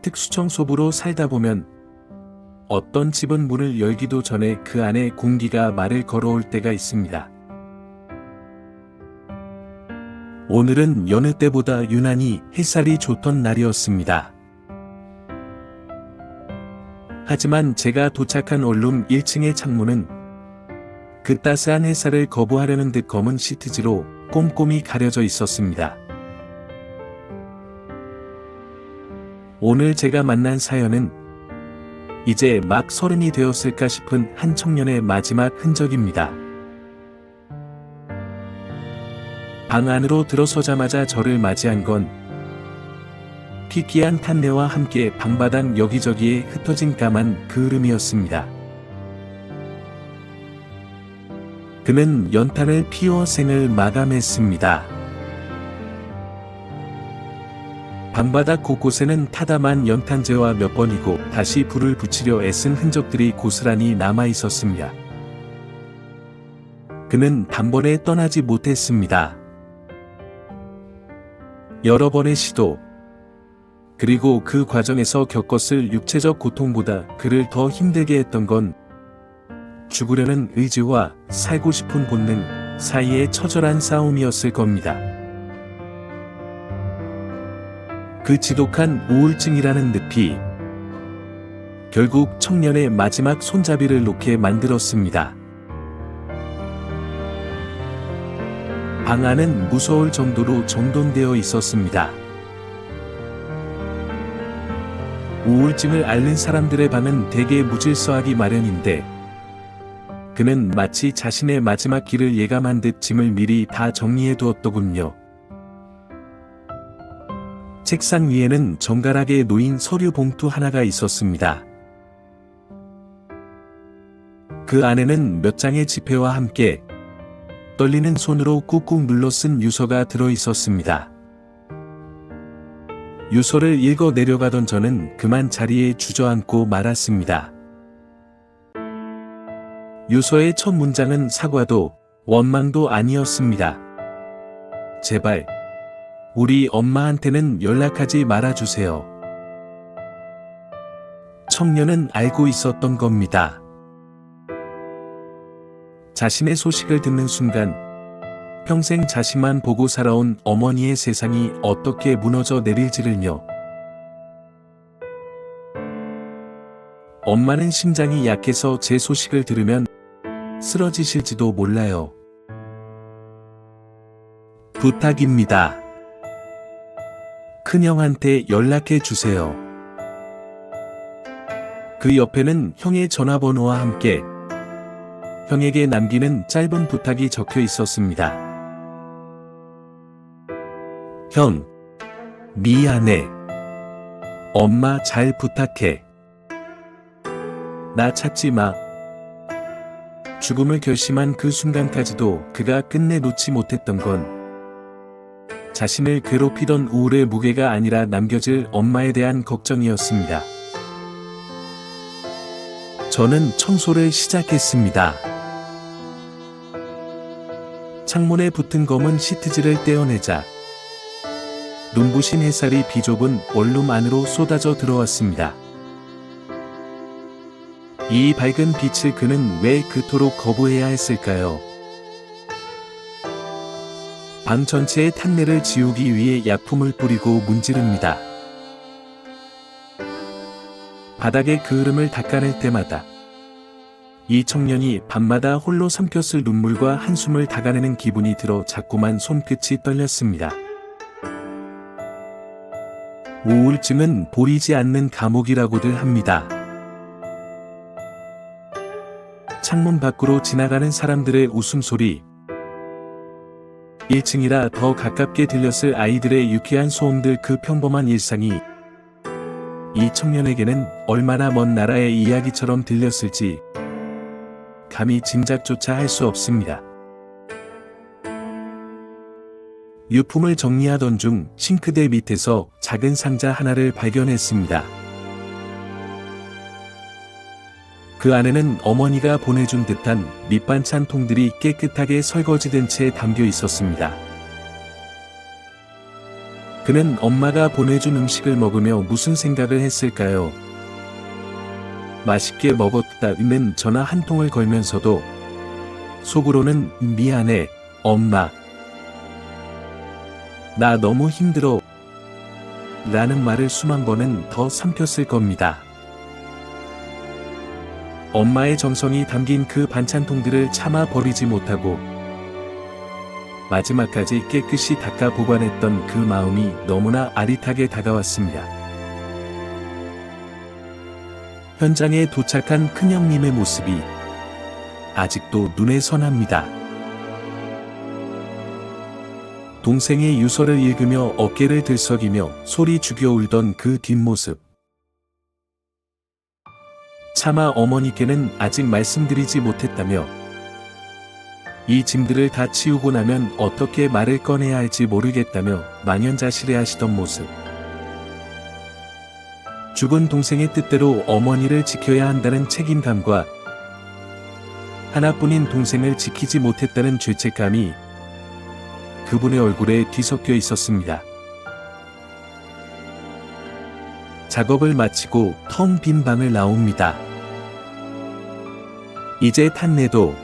특수청소부로 살다 보면 어떤 집은 문을 열기도 전에 그 안에 공기가 말을 걸어올 때가 있습니다. 오늘은 여느 때보다 유난히 햇살이 좋던 날이었습니다. 하지만 제가 도착한 원룸 1층의 창문은 그 따스한 햇살을 거부하려는 듯 검은 시트지로 꼼꼼히 가려져 있었습니다. 오늘 제가 만난 사연은 이제 막 30이 되었을까 싶은 한 청년의 마지막 흔적입니다. 방 안으로 들어서자마자 저를 맞이한 건 희귀한 탄내와 함께 방바닥 여기저기에 흩어진 까만 그을음이었습니다. 그는 연탄을 피워 생을 마감했습니다. 방바닥 곳곳에는 타담한 연탄재와 몇 번이고 다시 불을 붙이려 애쓴 흔적들이 고스란히 남아 있었습니다. 그는 단번에 떠나지 못했습니다. 여러 번의 시도, 그리고 그 과정에서 겪었을 육체적 고통보다 그를 더 힘들게 했던 건 죽으려는 의지와 살고 싶은 본능 사이의 처절한 싸움이었을 겁니다. 그 지독한 우울증이라는 늪이 결국 청년의 마지막 손잡이를 놓게 만들었습니다. 방 안은 무서울 정도로 정돈되어 있었습니다. 우울증을 앓는 사람들의 방은 대개 무질서하기 마련인데 그는 마치 자신의 마지막 길을 예감한 듯 짐을 미리 다 정리해 두었더군요. 책상 위에는 정갈하게 놓인 서류 봉투 하나가 있었습니다. 그 안에는 몇 장의 지폐와 함께 떨리는 손으로 꾹꾹 눌러 쓴 유서가 들어 있었습니다. 유서를 읽어 내려가던 저는 그만 자리에 주저앉고 말았습니다. 유서의 첫 문장은 사과도 원망도 아니었습니다. 제발 우리 엄마한테는 연락하지 말아주세요. 청년은 알고 있었던 겁니다. 자신의 소식을 듣는 순간 평생 자신만 보고 살아온 어머니의 세상이 어떻게 무너져 내릴지를요. 엄마는 심장이 약해서 제 소식을 들으면 쓰러지실지도 몰라요. 부탁입니다. 큰형한테 연락해 주세요. 그 옆에는 형의 전화번호와 함께 형에게 남기는 짧은 부탁이 적혀 있었습니다. 형, 미안해. 엄마 잘 부탁해. 나 찾지 마. 죽음을 결심한 그 순간까지도 그가 끝내 놓지 못했던 건 자신을 괴롭히던 우울의 무게가 아니라 남겨질 엄마에 대한 걱정이었습니다. 저는 청소를 시작했습니다. 창문에 붙은 검은 시트지를 떼어내자 눈부신 햇살이 비좁은 원룸 안으로 쏟아져 들어왔습니다. 이 밝은 빛을 그는 왜 그토록 거부해야 했을까요? 방 전체의 탄내를 지우기 위해 약품을 뿌리고 문지릅니다. 바닥의 그을음을 닦아낼 때마다 이 청년이 밤마다 홀로 삼켰을 눈물과 한숨을 닦아내는 기분이 들어 자꾸만 손끝이 떨렸습니다. 우울증은 보이지 않는 감옥이라고들 합니다. 창문 밖으로 지나가는 사람들의 웃음소리, 1층이라 더 가깝게 들렸을 아이들의 유쾌한 소음들, 그 평범한 일상이 이 청년에게는 얼마나 먼 나라의 이야기처럼 들렸을지 감히 짐작조차 할 수 없습니다. 유품을 정리하던 중 싱크대 밑에서 작은 상자 하나를 발견했습니다. 그 안에는 어머니가 보내준 듯한 밑반찬 통들이 깨끗하게 설거지된 채 담겨 있었습니다. 그는 엄마가 보내준 음식을 먹으며 무슨 생각을 했을까요? 맛있게 먹었다는 전화 한 통을 걸면서도 속으로는 미안해, 엄마. 나 너무 힘들어. 라는 말을 수만 번은 더 삼켰을 겁니다. 엄마의 정성이 담긴 그 반찬통들을 참아 버리지 못하고 마지막까지 깨끗이 닦아 보관했던 그 마음이 너무나 아릿하게 다가왔습니다. 현장에 도착한 큰형님의 모습이 아직도 눈에 선합니다. 동생의 유서를 읽으며 어깨를 들썩이며 소리 죽여 울던 그 뒷모습. 차마 어머니께는 아직 말씀드리지 못했다며 이 짐들을 다 치우고 나면 어떻게 말을 꺼내야 할지 모르겠다며 망연자실해하시던 모습. 죽은 동생의 뜻대로 어머니를 지켜야 한다는 책임감과 하나뿐인 동생을 지키지 못했다는 죄책감이 그분의 얼굴에 뒤섞여 있었습니다. 작업을 마치고 텅 빈 방을 나옵니다. 이제 탄내도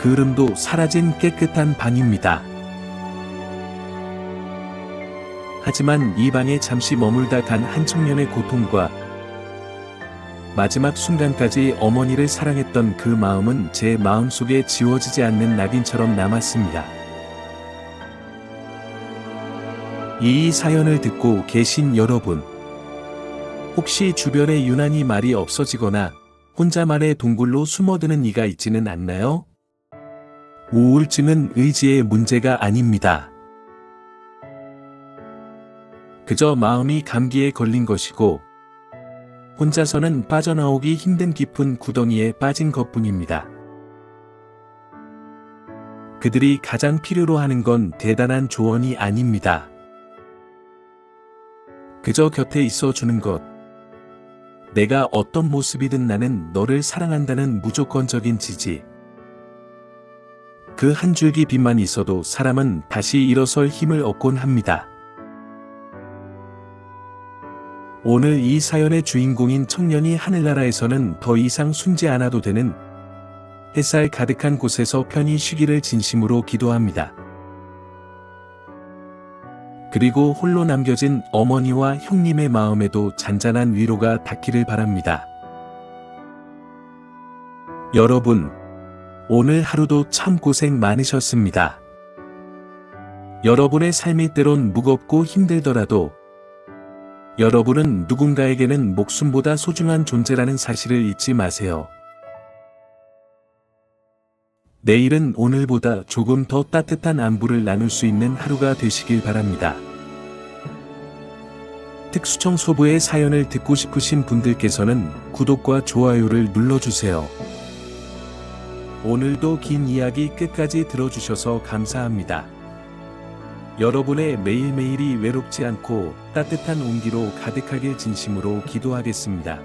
그름도 사라진 깨끗한 방입니다. 하지만 이 방에 잠시 머물다 간 한 청년의 고통과 마지막 순간까지 어머니를 사랑했던 그 마음은 제 마음속에 지워지지 않는 낙인처럼 남았습니다. 이 사연을 듣고 계신 여러분, 혹시 주변에 유난히 말이 없어지거나 혼자만의 동굴로 숨어드는 이가 있지는 않나요? 우울증은 의지의 문제가 아닙니다. 그저 마음이 감기에 걸린 것이고 혼자서는 빠져나오기 힘든 깊은 구덩이에 빠진 것뿐입니다. 그들이 가장 필요로 하는 건 대단한 조언이 아닙니다. 그저 곁에 있어 주는 것. 내가 어떤 모습이든 나는 너를 사랑한다는 무조건적인 지지. 그 한 줄기 빛만 있어도 사람은 다시 일어설 힘을 얻곤 합니다. 오늘 이 사연의 주인공인 청년이 하늘나라에서는 더 이상 숨지 않아도 되는 햇살 가득한 곳에서 편히 쉬기를 진심으로 기도합니다. 그리고 홀로 남겨진 어머니와 형님의 마음에도 잔잔한 위로가 닿기를 바랍니다. 여러분, 오늘 하루도 참 고생 많으셨습니다. 여러분의 삶이 때론 무겁고 힘들더라도 여러분은 누군가에게는 목숨보다 소중한 존재라는 사실을 잊지 마세요. 내일은 오늘보다 조금 더 따뜻한 안부를 나눌 수 있는 하루가 되시길 바랍니다. 특수청소부의 사연을 듣고 싶으신 분들께서는 구독과 좋아요를 눌러주세요. 오늘도 긴 이야기 끝까지 들어주셔서 감사합니다. 여러분의 매일매일이 외롭지 않고 따뜻한 온기로 가득하길 진심으로 기도하겠습니다.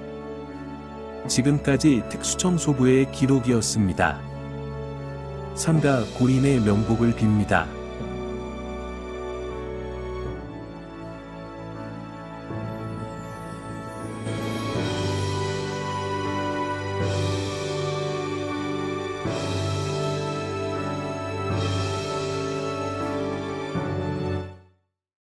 지금까지 특수청소부의 기록이었습니다. 삼가 고인의 명복을 빕니다.